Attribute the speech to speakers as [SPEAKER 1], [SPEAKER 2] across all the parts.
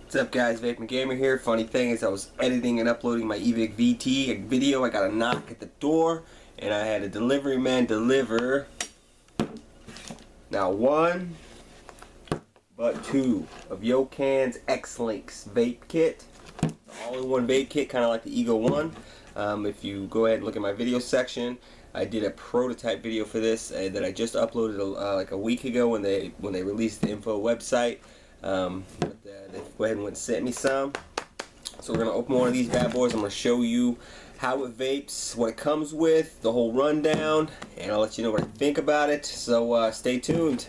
[SPEAKER 1] What's up guys, Vaping Gamer here. Funny thing is I was editing and uploading my eVic VT video. I got a knock at the door and I had a delivery man deliver not one but two of Yocan's X-Linx vape kit. The all-in-one vape kit, kind of like the Ego 1. If you go ahead and look at my video section, I did a prototype video for this that I just uploaded like a week ago when they released the info website. They went ahead and sent me some. So we're going to open one of these bad boys. I'm going to show you how it vapes, what it comes with, the whole rundown, and I'll let you know what I think about it. So stay tuned.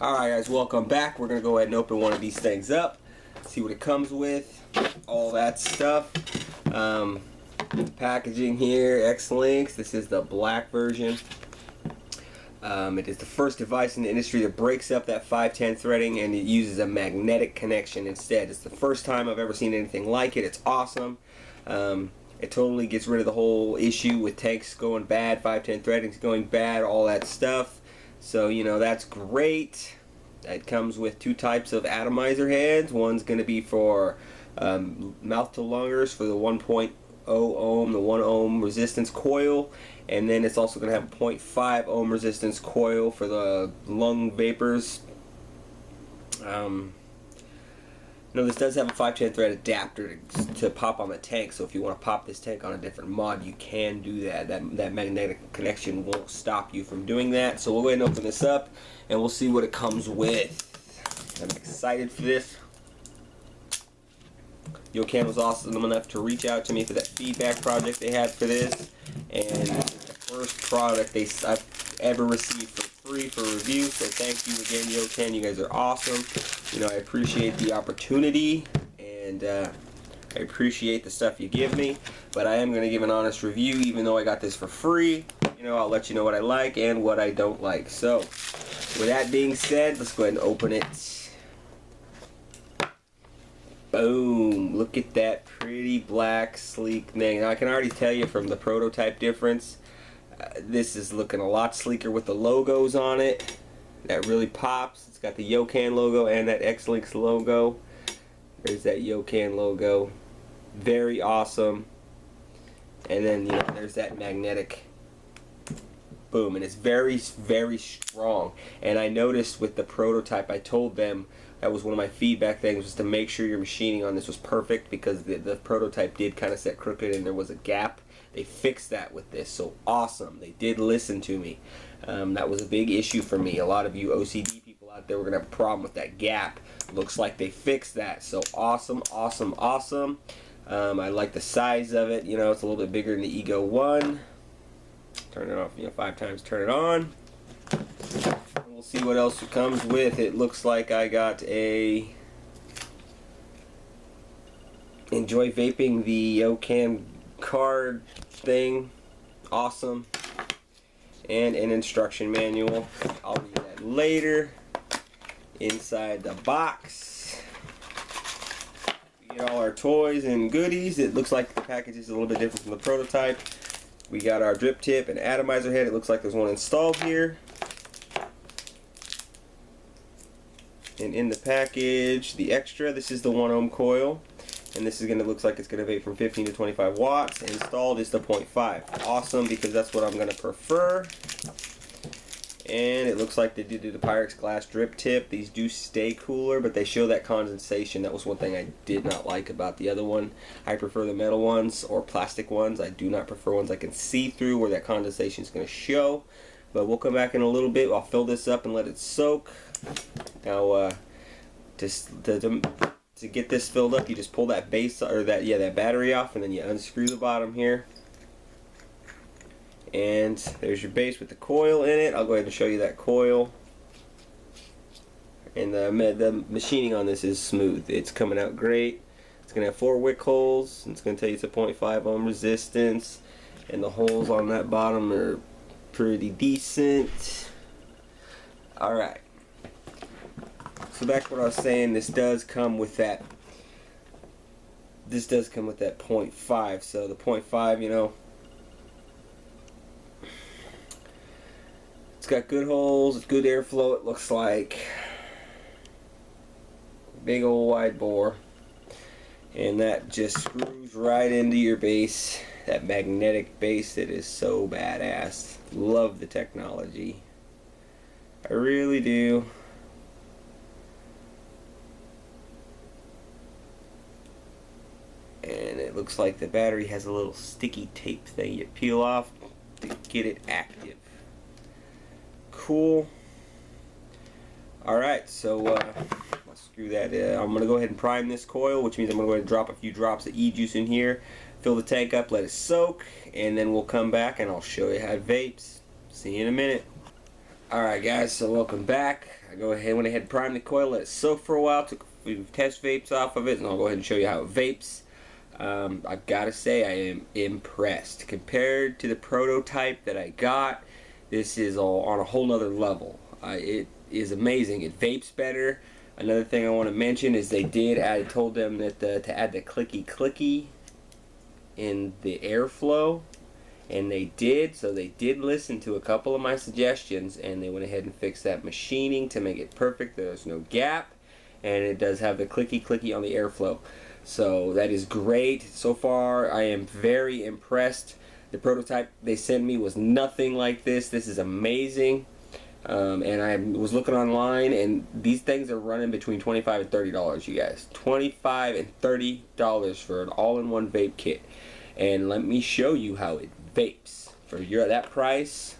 [SPEAKER 1] Alright guys, welcome back. We're going to go ahead and open one of these things up, see what it comes with, all that stuff. Packaging here, X-Linx. This is the black version. It is the first device in the industry that breaks up that 510 threading and it uses a magnetic connection instead. It's the first time I've ever seen anything like it. It's awesome. It totally gets rid of the whole issue with tanks going bad, 510 threadings going bad, all that stuff. So, you know, that's great. It comes with two types of atomizer heads. One's going to be for mouth to lungers for the 1.0 ohm, the 1 ohm resistance coil. And then it's also going to have a 0.5 ohm resistance coil for the lung vapors. No, this does have a 510 thread adapter to pop on the tank, so if you want to pop this tank on a different mod, you can do that. That magnetic connection won't stop you from doing that. So we'll go ahead and open this up, and we'll see what it comes with. I'm excited for this. Yocan was awesome enough to reach out to me for that feedback project they had for this, and it's the first product I've ever received for free for review. So thank you again, Yocan. You guys are awesome. You know, I appreciate the opportunity, and I appreciate the stuff you give me, but I am going to give an honest review even though I got this for free. You know, I'll let you know what I like and what I don't like. So with that being said, let's go ahead and open it. Boom! Look at that pretty black sleek thing. Now I can already tell you from the prototype difference, this is looking a lot sleeker with the logos on it. That really pops. It's got the Yocan logo and that X-Linx logo. There's that Yocan logo. Very awesome. And then, you know, there's that magnetic boom, and it's very, very strong. And I noticed with the prototype, I told them that was one of my feedback things, was to make sure your machining on this was perfect, because the prototype did kind of set crooked and there was a gap. They fixed that with this, so awesome. They did listen to me. That was a big issue for me. A lot of you OCD people out there were going to have a problem with that gap. Looks like they fixed that, so awesome, awesome, awesome. I like the size of it. You know, it's a little bit bigger than the Ego 1. Turn it off, you know, 5 times, turn it on. We'll see what else it comes with. It looks like I got a enjoy vaping the Yocan card thing. Awesome. And an instruction manual. I'll read that later. Inside the box, we get all our toys and goodies. It looks like the package is a little bit different from the prototype. We got our drip tip and atomizer head. It looks like there's one installed here. And in the package, the extra, this is the 1 ohm coil. And this is going to look like it's going to vape from 15 to 25 watts. Installed is the 0.5. Awesome, because that's what I'm going to prefer. And it looks like they did the Pyrex glass drip tip. These do stay cooler, but they show that condensation. That was one thing I did not like about the other one. I prefer the metal ones or plastic ones. I do not prefer ones I can see through where that condensation is going to show. But we'll come back in a little bit. I'll fill this up and let it soak. Now, to get this filled up, you just pull that base, or that battery off, and then you unscrew the bottom here. And there's your base with the coil in it. I'll go ahead and show you that coil. And the machining on this is smooth. It's coming out great. It's going to have 4 wick holes. It's going to tell you it's a 0.5 ohm resistance. And the holes on that bottom are pretty decent. Alright. So back to what I was saying, this does come with that. This does come with that 0.5. So the 0.5, you know, it's got good holes, it's good airflow. It looks like big old wide bore, and that just screws right into your base. That magnetic base that is so badass. Love the technology. I really do. And it looks like the battery has a little sticky tape thing you peel off to get it active. Cool. Alright, so let's screw that in. I'm going to go ahead and prime this coil, which means I'm going to go ahead and drop a few drops of E-juice in here, fill the tank up, let it soak, and then we'll come back and I'll show you how it vapes. See you in a minute. Alright guys, so welcome back. I went ahead and primed the coil, let it soak for a while, took a few test vapes off of it, and I'll go ahead and show you how it vapes. I've got to say I am impressed. Compared to the prototype that I got, this is all on a whole nother level. It is amazing. It vapes better. Another thing I want to mention is they did I told them that to add the clicky in the airflow, and they did. So they did listen to a couple of my suggestions, and they went ahead and fixed that machining to make it perfect. There's no gap, and it does have the clicky on the airflow. So that is great. So far I am very impressed. The prototype they sent me was nothing like this. This is amazing. And I was looking online, and these things are running between $25 and $30, you guys. $25 and $30 for an all-in-one vape kit. And let me show you how it vapes. For that price,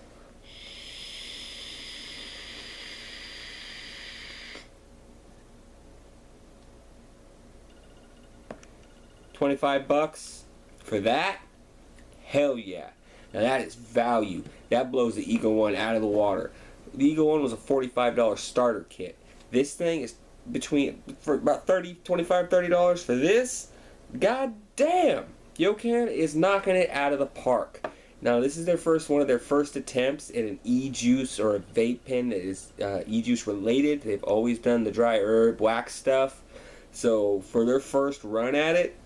[SPEAKER 1] $25 for that? Hell yeah. Now that is value. That blows the Eagle One out of the water. The Eagle One was a $45 starter kit. This thing is for about $25-$30 for this. God damn. Yocan is knocking it out of the park. Now this is one of their first attempts at an e-juice or a vape pen that is e-juice related. They've always done the dry herb wax stuff. So for their first run at it,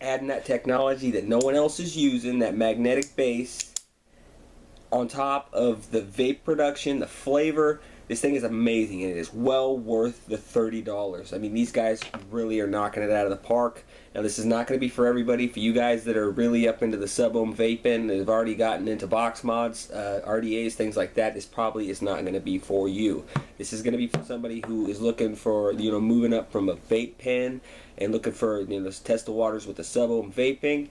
[SPEAKER 1] adding that technology that no one else is using, that magnetic base, on top of the vape production, the flavor, this thing is amazing, and it is well worth the $30. I mean, these guys really are knocking it out of the park. Now, this is not going to be for everybody. For you guys that are really up into the sub-ohm vaping, that have already gotten into box mods, RDAs, things like that, this probably is not going to be for you. This is going to be for somebody who is looking for, moving up from a vape pen and looking for, to test the waters with the sub-ohm vaping.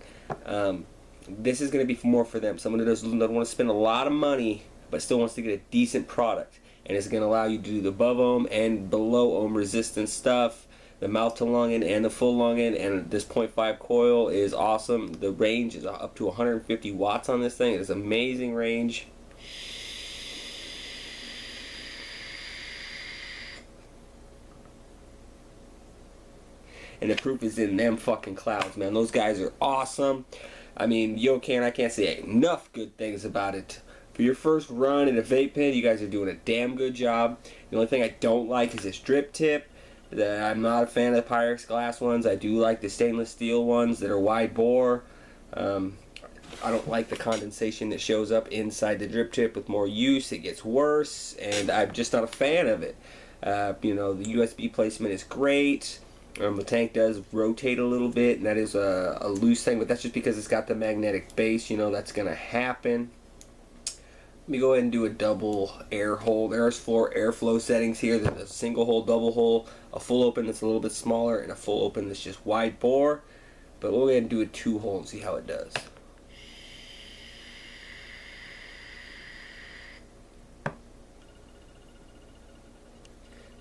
[SPEAKER 1] This is going to be more for them. Someone who doesn't want to spend a lot of money but still wants to get a decent product. And it's going to allow you to do the above ohm and below ohm resistance stuff, the mouth to lung in and the full lung in. And this 0.5 coil is awesome. The range is up to 150 watts on this thing. It is amazing range. And the proof is in them fucking clouds, man. Those guys are awesome. I mean, Yocan, I can't say enough good things about it. For your first run in a vape pen, you guys are doing a damn good job. The only thing I don't like is this drip tip. I'm not a fan of the Pyrex glass ones. I do like the stainless steel ones that are wide bore. I don't like the condensation that shows up inside the drip tip. With more use, it gets worse, and I'm just not a fan of it. The USB placement is great. The tank does rotate a little bit, and that is a loose thing, but that's just because it's got the magnetic base. That's going to happen. Let me go ahead and do a double air hole. There's four airflow settings here. There's a single hole, double hole, a full open that's a little bit smaller, and a full open that's just wide bore. But we'll go ahead and do a 2-hole and see how it does.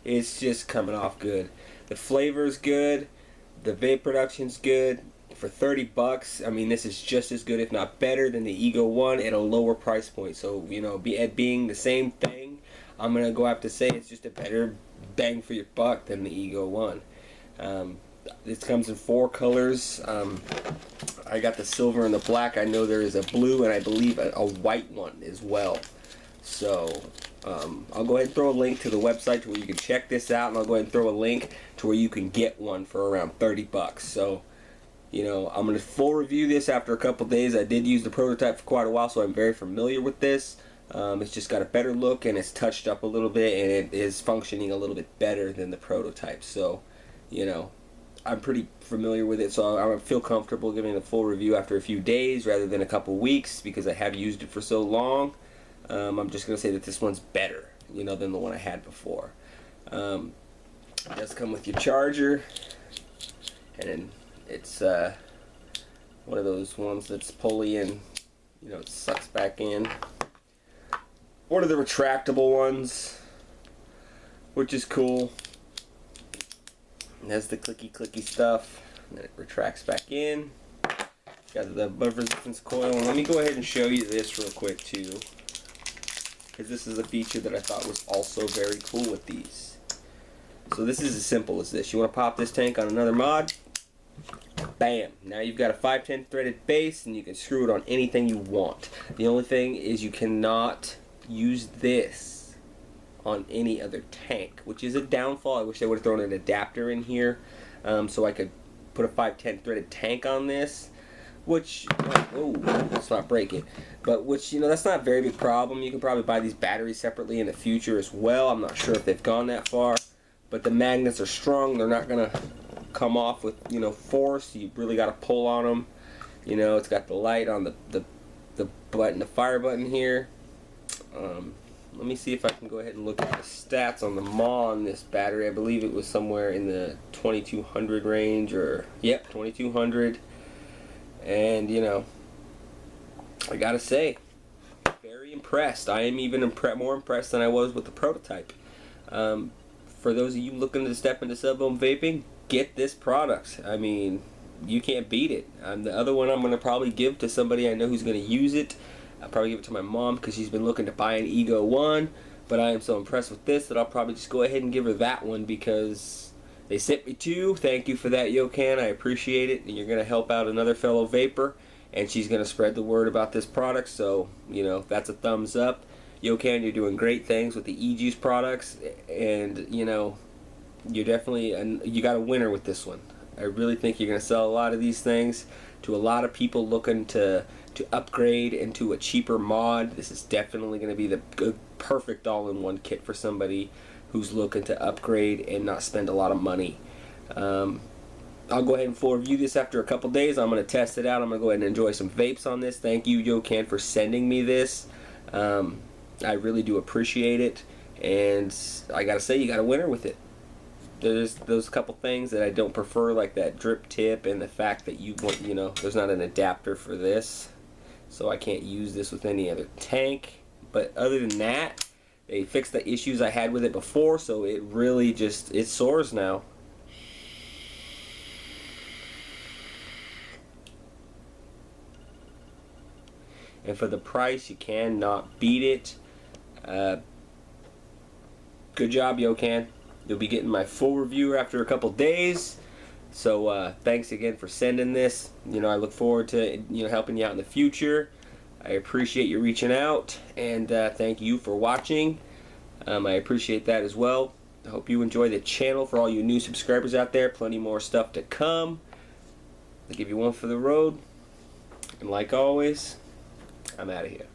[SPEAKER 1] It's just coming off good. The flavor's good. The vape production's good. For $30, I mean, this is just as good, if not better, than the Eagle One at a lower price point. So, being the same thing, I'm gonna have to say it's just a better bang for your buck than the Eagle One. This comes in 4 colors. I got the silver and the black. I know there is a blue and I believe a white one as well. So I'll go ahead and throw a link to the website to where you can check this out, and I'll go ahead and throw a link to where you can get one for around 30 bucks. So, you know, I'm going to full review this after a couple days. I did use the prototype for quite a while, so I'm very familiar with this. It's just got a better look, and it's touched up a little bit, and it is functioning a little bit better than the prototype. So, you know, I'm pretty familiar with it, so I feel comfortable giving a full review after a few days rather than a couple weeks, because I have used it for so long. I'm just going to say that this one's better, you know, than the one I had before. It does come with your charger, and it's one of those ones that's pulley and, you know, it sucks back in. One of the retractable ones, which is cool. It has the clicky stuff, and then it retracts back in. Got the bud resistance coil. And let me go ahead and show you this real quick too, because this is a feature that I thought was also very cool with these. So this is as simple as this. You want to pop this tank on another mod, bam, now you've got a 510 threaded base, and you can screw it on anything you want. The only thing is you cannot use this on any other tank, which is a downfall. I wish they would have thrown an adapter in here, so I could put a 510 threaded tank on this, which, oh, let's not break it, but which, you know, that's not a very big problem. You can probably buy these batteries separately in the future as well. I'm not sure if they've gone that far, but the magnets are strong. They're not gonna come off with, you know, force. You really got to pull on them. You know, it's got the light on the button, the fire button here. Let me see if I can go ahead and look at the stats on the mAh on this battery. I believe it was somewhere in the 2200 range, or yep, 2200. And, you know, I gotta say, very impressed. I am even more impressed than I was with the prototype. For those of you looking to step into sub-ohm vaping, get this product. I mean, you can't beat it. The other one I'm going to probably give to somebody I know who's going to use it. I'll probably give it to my mom because she's been looking to buy an Ego 1, but I am so impressed with this that I'll probably just go ahead and give her that one because they sent me two. Thank you for that, Yocan. I appreciate it. And you're going to help out another fellow vapor, and she's going to spread the word about this product, so, you know, that's a thumbs up. Yocan, you're doing great things with the e-juice products, and, you know, you're definitely, you got a winner with this one. I really think you're going to sell a lot of these things to a lot of people looking to upgrade into a cheaper mod. This is definitely going to be the perfect all-in-one kit for somebody who's looking to upgrade and not spend a lot of money. I'll go ahead and full review this after a couple days. I'm going to test it out. I'm going to go ahead and enjoy some vapes on this. Thank you, Yocan, for sending me this. I really do appreciate it, and I gotta say, you got a winner with it. There's those couple things that I don't prefer, like that drip tip and the fact that you know, there's not an adapter for this, so I can't use this with any other tank. But other than that, they fixed the issues I had with it before, so it really just, it soars now. And for the price, you cannot beat it. Good job, Yocan. You'll be getting my full review after a couple days. So thanks again for sending this. You know, I look forward to, you know, helping you out in the future. I appreciate you reaching out, and thank you for watching. I appreciate that as well. I hope you enjoy the channel. For all you new subscribers out there, plenty more stuff to come. I'll give you one for the road. And like always, I'm out of here.